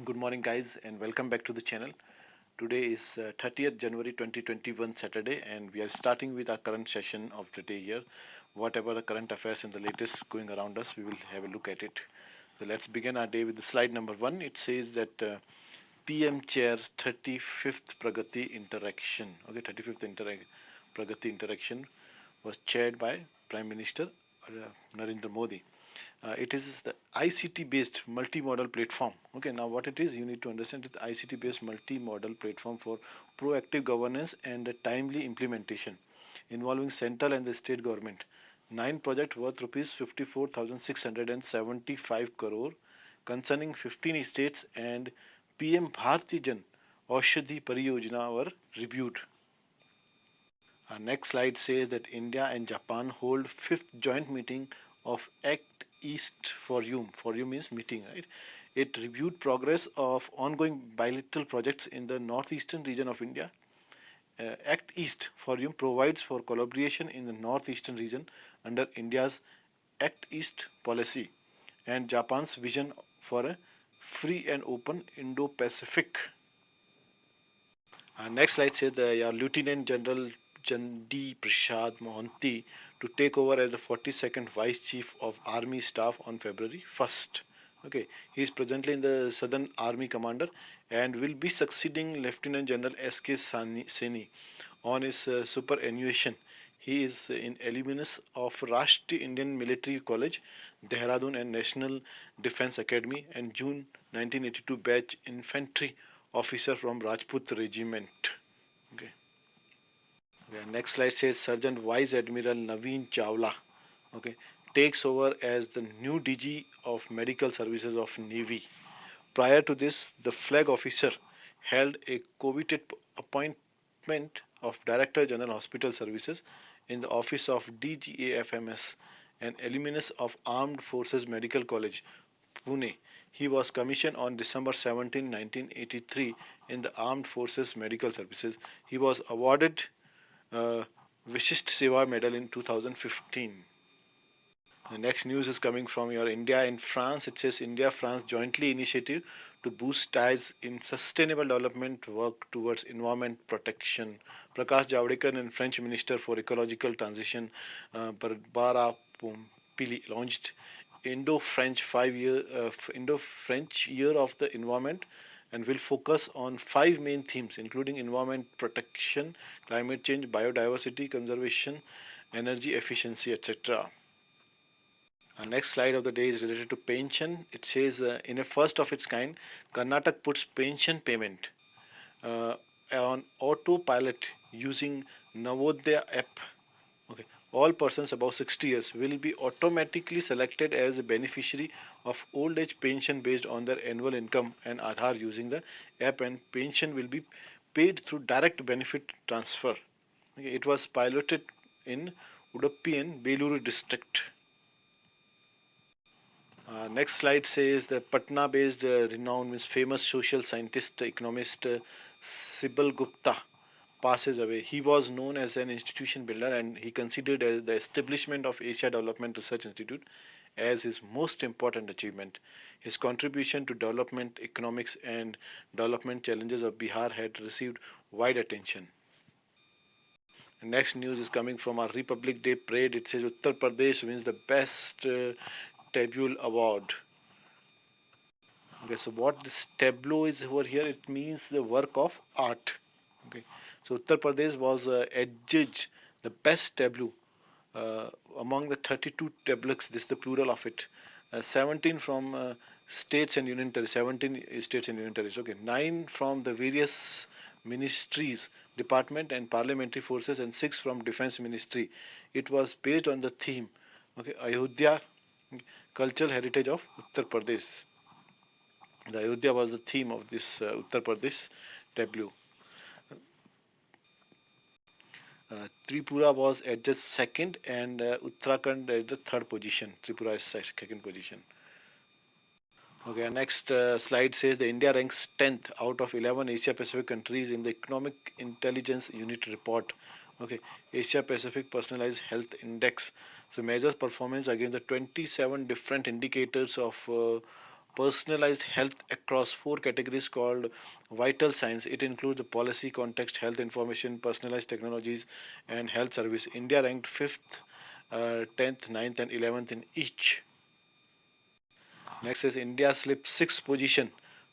Good morning, guys, and welcome back to the channel. Today is 30th January 2021 Saturday, and we are starting with our current session of the day here. Whatever the current affairs and the latest going around us, we will have a look at it. So let's begin our day with the slide number one. It says that PM chairs 35th Pragati interaction. Okay, 35th Pragati interaction was chaired by Prime Minister Narendra Modi. It is the ICT based multi-modal platform. Okay, now what it is, you need to understand it's ICT based multi-modal platform for proactive governance and the timely implementation involving central and the state government. Nine projects worth rupees 54,675 crore concerning 15 states and PM Bharti Jan Aushadhi Pariyojana were reviewed. Our next slide says that India and Japan hold fifth joint meeting of ACT East Forum. Forum means meeting, right? It reviewed progress of ongoing bilateral projects in the northeastern region of India. ACT East Forum provides for collaboration in the northeastern region under India's ACT East policy and Japan's vision for a free and open Indo-Pacific. Next slide says Lieutenant General Chandi Prasad Mohanty to take over as the 42nd Vice Chief of Army Staff on February 1st. Okay, he is presently in the Southern Army Commander and will be succeeding Lieutenant General S.K. Saini on his superannuation. He is in alumnus of Rashtriya Indian Military College, Dehradun and National Defence Academy and June 1982 batch infantry officer from Rajput Regiment. Okay. Okay. Next slide says Sergeant Vice Admiral Naveen Chawla. Okay, takes over as the new DG of Medical Services of Navy. Prior to this, the flag officer held a coveted appointment of Director General Hospital Services in the office of DGAFMS, an alumnus of Armed Forces Medical College, Pune. He was commissioned on December 17, 1983 in the Armed Forces Medical Services. He was awarded Vishisht Seva Medal in 2015. The next news is coming from your India and France. It says India France jointly initiative to boost ties in sustainable development work towards environment protection. Prakash Javadekar and French Minister for Ecological Transition Barbara Pompili launched Indo-French Year of the Environment and will focus on five main themes including environment protection, climate change, biodiversity conservation, energy efficiency, etc. Our next slide of the day is related to pension. It says, in a first of its kind, Karnataka puts pension payment uh, on autopilot using Navodaya app. Okay. All persons above 60 years will be automatically selected as a beneficiary of old age pension based on their annual income and Aadhaar using the app, and pension will be paid through direct benefit transfer. Okay. It was piloted in Udupi and Beluru district. Next slide says the Patna-based renowned means famous social scientist, economist Sibal Gupta passes away. He was known as an institution builder and he considered as the establishment of Asia Development Research Institute as his most important achievement. His contribution to development economics and development challenges of Bihar had received wide attention. Next news is coming from our Republic Day parade. It says Uttar Pradesh wins the best tableau award. Okay, so what this tableau is over here, it means the work of art. Okay, so Uttar Pradesh was adjudged the best tableau among the 32 tableaux. This is the plural of it. 17 from states and union territories. 17 states and union territories. Okay, 9 from the various ministries, department and parliamentary forces, and 6 from defense ministry. It was based on the theme. Okay, Ayodhya, cultural heritage of Uttar Pradesh. The Ayodhya was the theme of this Uttar Pradesh tableau. Tripura was at the second and Uttarakhand at the third position. Tripura is second position. Okay, next slide says the India ranks 10th out of 11 Asia Pacific countries in the Economic Intelligence Unit report. Okay, Asia Pacific Personalized Health Index. So measures performance against the 27 different indicators of personalized health across four categories called vital signs. It includes the policy, context, health information, personalized technologies, and health service. India ranked 5th, 10th, 9th, and 11th in each. Next is India slipped 6th position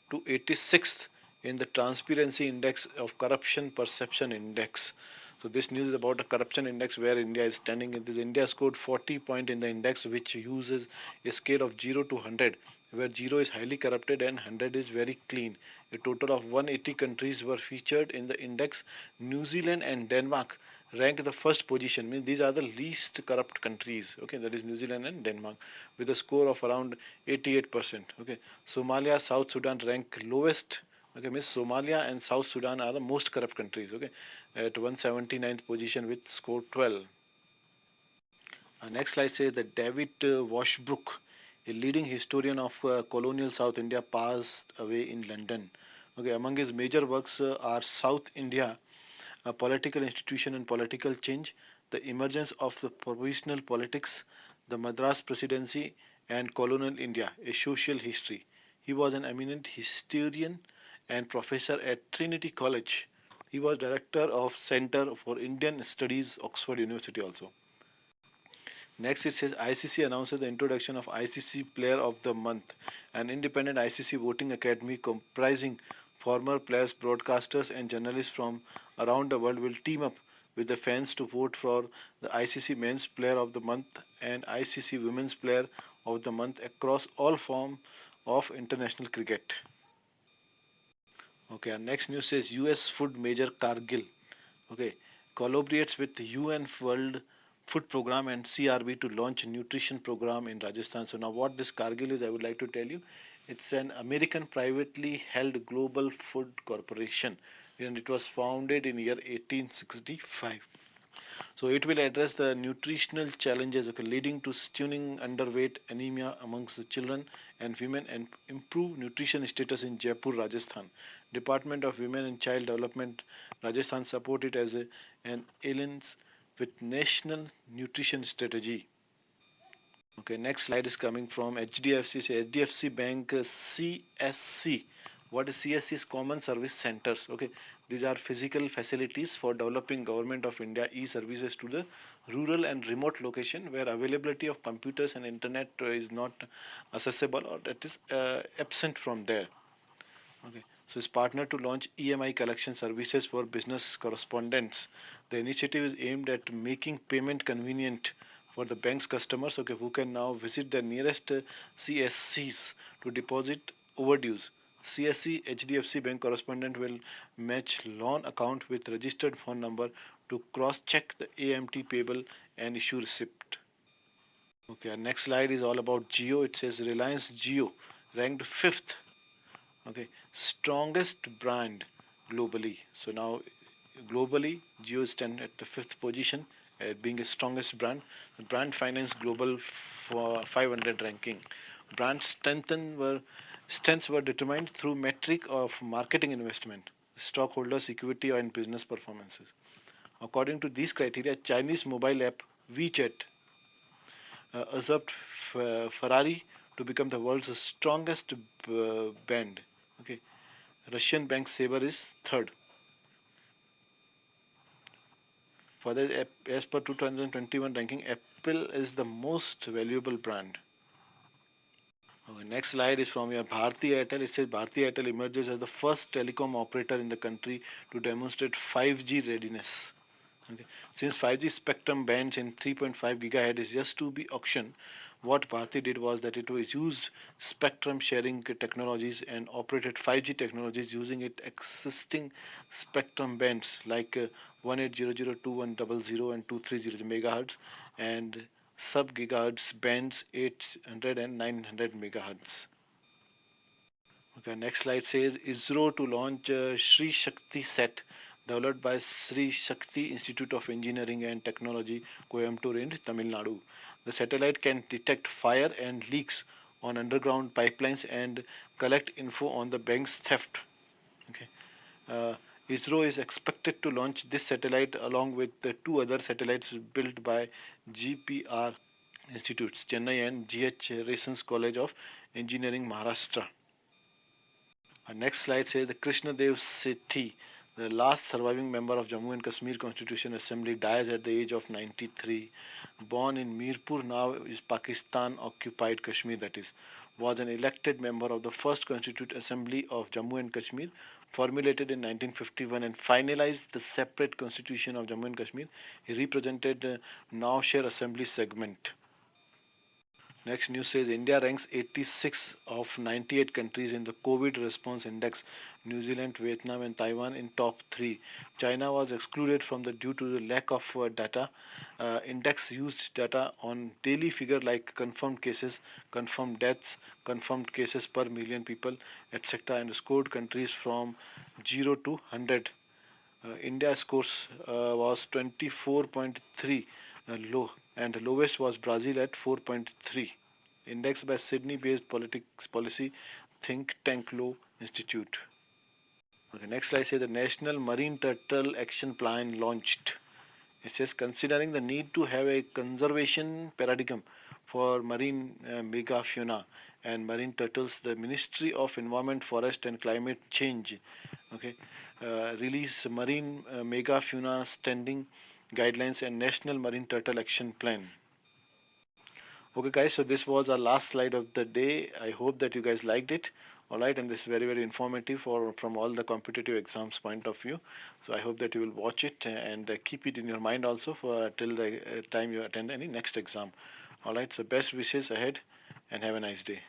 to 86th in the Transparency Index of Corruption Perception Index. So this news is about a corruption index where India is standing. India scored 40 point in the index, which uses a scale of 0 to 100, where 0 is highly corrupted and 100 is very clean. A total of 180 countries were featured in the index. New Zealand and Denmark rank the first position. Means these are the least corrupt countries. Okay, that is New Zealand and Denmark, with a score of around 88%. Okay, Somalia, South Sudan rank lowest. Okay, means Somalia and South Sudan are the most corrupt countries. Okay, at 179th position with score 12. Next slide says that David Washbrook, a leading historian of colonial South India, passed away in London. Okay, among his major works are South India, a political institution and political change, the emergence of the provisional politics, the Madras Presidency, and colonial India, a social history. He was an eminent historian and professor at Trinity College. He was director of Center for Indian Studies, Oxford University also. Next, it says ICC announces the introduction of ICC Player of the Month, an independent ICC voting academy comprising former players, broadcasters, and journalists from around the world will team up with the fans to vote for the ICC Men's Player of the Month and ICC Women's Player of the Month across all forms of international cricket. Okay, our next news says US food major Cargill, okay, collaborates with the UN World Food Program and CRB to launch a nutrition program in Rajasthan. So now what this Cargill is, I would like to tell you. It's an American privately held global food corporation, and it was founded in year 1865. So it will address the nutritional challenges, okay, leading to stunning underweight, anemia amongst the children and women, and improve nutrition status in Jaipur, Rajasthan. Department of Women and Child Development, Rajasthan, support it as an alliance with National Nutrition Strategy. Okay, next slide is coming from HDFC. So HDFC Bank CSC. What is CSC? Is Common Service Centers. Okay, these are physical facilities for developing Government of India e-services to the rural and remote location where availability of computers and internet is not accessible or that is absent from there. Okay. So it's partnered to launch EMI collection services for business correspondents. The initiative is aimed at making payment convenient for the bank's customers, okay, who can now visit the nearest CSCs to deposit overdues. CSC HDFC Bank correspondent will match loan account with registered phone number to cross-check the AMT payable and issue receipt. Okay, our next slide is all about Jio. It says Reliance Jio ranked 5th, okay, strongest brand globally. So now globally Jio stands at the 5th position, being the strongest brand. The brand finance global for 500 ranking. Brand strengths were determined through metric of marketing investment, stockholders equity, and business performances. According to these criteria, Chinese mobile app WeChat usurped Ferrari to become the world's strongest brand. Okay, Russian bank Saber is third. Further, as per 2021 ranking, Apple is the most valuable brand. Okay, next slide is from your Bharti Airtel. It says Bharti Airtel emerges as the first telecom operator in the country to demonstrate 5G readiness. Okay. Since 5G spectrum bands in 3.5 gigahertz is just to be auctioned, what Bharti did was that it was used spectrum sharing technologies and operated 5G technologies using its existing spectrum bands like 1800, 2100 and 2300 megahertz and sub gigahertz bands 800 and 900 megahertz. Okay, next slide says ISRO to launch Sri Shakti Set developed by Sri Shakti Institute of Engineering and Technology, Coimbatore in Tamil Nadu. The satellite can detect fire and leaks on underground pipelines and collect info on the bank's theft. Okay. ISRO is expected to launch this satellite along with the two other satellites built by GPR institutes, Chennai and GH Rasons College of Engineering, Maharashtra. Our next slide says the Krishna Dev Sethi, the last surviving member of Jammu and Kashmir Constitution Assembly, dies at the age of 93. Born in Mirpur, now is Pakistan occupied Kashmir, that is, was an elected member of the first Constituent Assembly of Jammu and Kashmir, formulated in 1951 and finalized the separate constitution of Jammu and Kashmir. He represented Naushehar Assembly segment. Next news says India ranks 86 of 98 countries in the COVID response index. New Zealand, Vietnam, and Taiwan in top three. China was excluded from the due to the lack of data. Index used data on daily figure like confirmed cases, confirmed deaths, confirmed cases per million people, etc., and scored countries from 0 to 100. India scores was 24.3 low, and the lowest was Brazil at 4.3. Indexed by Sydney-based politics policy think tank Low Institute. Okay, next slide says the National Marine Turtle Action Plan launched. It says considering the need to have a conservation paradigm for marine megafauna and marine turtles, the Ministry of Environment, Forest and Climate Change, okay, release marine megafauna standing guidelines and National Marine Turtle Action Plan. Okay, guys, so this was our last slide of the day. I hope that you guys liked it. All right, and this is very, very informative from all the competitive exams point of view. So I hope that you will watch it and keep it in your mind also for till the time you attend any next exam. All right, so best wishes ahead and have a nice day.